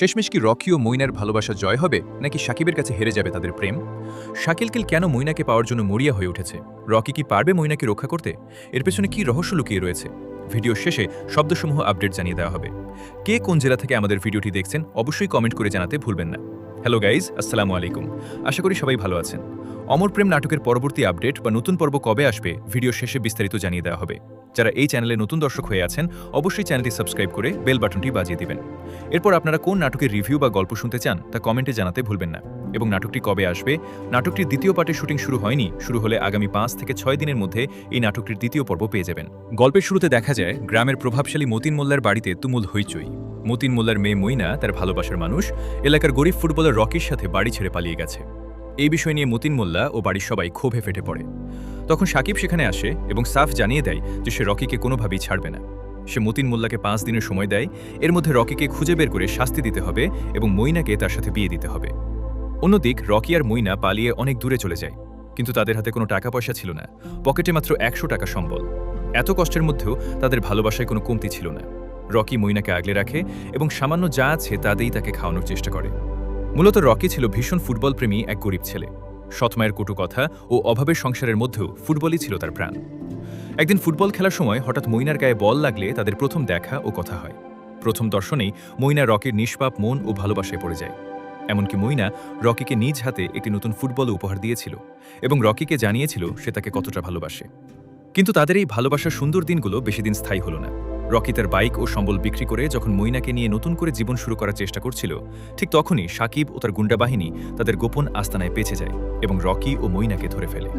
শেষমেশ কি রকি ও মইনার ভালোবাসা জয় হবে নাকি শাকিবের কাছে হেরে যাবে তাদের প্রেম? শাকিল কেন মইনাকে পাওয়ার জন্য মরিয়া হয়ে উঠেছে? রকি কি পারবে মইনাকে রক্ষা করতে? এর পেছনে কি রহস্য লুকিয়ে রয়েছে? ভিডিও শেষে শব্দসমূহ আপডেট জানিয়ে দেওয়া হবে। কে কোন জেলা থেকে আমাদের ভিডিওটি দেখছেন অবশ্যই কমেন্ট করে জানাতে ভুলবেন না। হ্যালো গাইজ, আসসালামু আলাইকুম। আশা করি সবাই ভালো আছেন। অমর প্রেম নাটকের পরবর্তী আপডেট বা নতুন পর্ব কবে আসবে ভিডিও শেষে বিস্তারিত জানিয়ে দেওয়া হবে। যারা এই চ্যানেলে নতুন দর্শক হয়ে আছেন অবশ্যই চ্যানেলটি সাবস্ক্রাইব করে বেল বাটনটি বাজিয়ে দিবেন। এরপর আপনারা কোন নাটকের রিভিউ বা গল্প শুনতে চান তা কমেন্টে জানাতে ভুলবেন না। এবং নাটকটি কবে আসবে? নাটকটির দ্বিতীয় পার্টের শুটিং শুরু হয়নি, শুরু হলে আগামী 5 থেকে 6 দিনের মধ্যে এই নাটকটির দ্বিতীয় পর্ব পেয়ে যাবেন। গল্পের শুরুতে দেখা যায় গ্রামের প্রভাবশালী মতিন মোল্লার বাড়িতে তুমুল হইচই। মতিন মোল্লার মেয়ে মইনা, তার ভালোবাসার মানুষ, এলাকার গরিব ফুটবলার রকির সাথে বাড়ি ছেড়ে পালিয়ে গেছে। এই বিষয় নিয়ে মতিন মোল্লা ও বাড়ির সবাই ক্ষোভে ফেটে পড়ে। তখন শাকিব সেখানে আসে এবং সাফ জানিয়ে দেয় যে সে রকিকে কোনোভাবেই ছাড়বে না। সে মতিন মোল্লাকে 5 দিনের সময় দেয়, এর মধ্যে রকিকে খুঁজে বের করে শাস্তি দিতে হবে এবং মইনাকে তার সাথে বিয়ে দিতে হবে। অন্যদিক রকি আর মইনা পালিয়ে অনেক দূরে চলে যায়, কিন্তু তাদের হাতে কোনো টাকা পয়সা ছিল না, পকেটে মাত্র 100 টাকা সম্বল। এত কষ্টের মধ্যেও তাদের ভালোবাসায় কোনো কমতি ছিল না। রকি মইনাকে আগলে রাখে এবং সামান্য যা আছে তা দিয়েই তাকে খাওয়ানোর চেষ্টা করে। মূলত রকি ছিল ভীষণ ফুটবল প্রেমী এক গরিব ছেলে। সৎমায়ের কটু কথা ও অভাবের সংসারের মধ্যেও ফুটবলই ছিল তার প্রাণ। একদিন ফুটবল খেলার সময় হঠাৎ মইনার গায়ে বল লাগলে তাদের প্রথম দেখা ও কথা হয়। প্রথম দর্শনেই মইনা রকির নিষ্পাপ মন ও ভালোবাসায় পড়ে যায়। এমনকি মইনা রকিকে নিজ হাতে একটি নতুন ফুটবল উপহার দিয়েছিল এবং রকিকে জানিয়েছিল সে তাকে কতটা ভালোবাসে। কিন্তু তাদের এই ভালোবাসার সুন্দর দিনগুলো বেশি দিন স্থায়ী হলো না। রকি তার বাইক ও সম্বল বিক্রি করে যখন মইনাকে নিয়ে নতুন করে জীবন শুরু করার চেষ্টা করছিল, ঠিক তখনই শাকিব ও তার গুন্ডা বাহিনী তাদের গোপন আস্তানায় পেছে যায় এবং রকি ও মইনাকে ধরে ফেলে।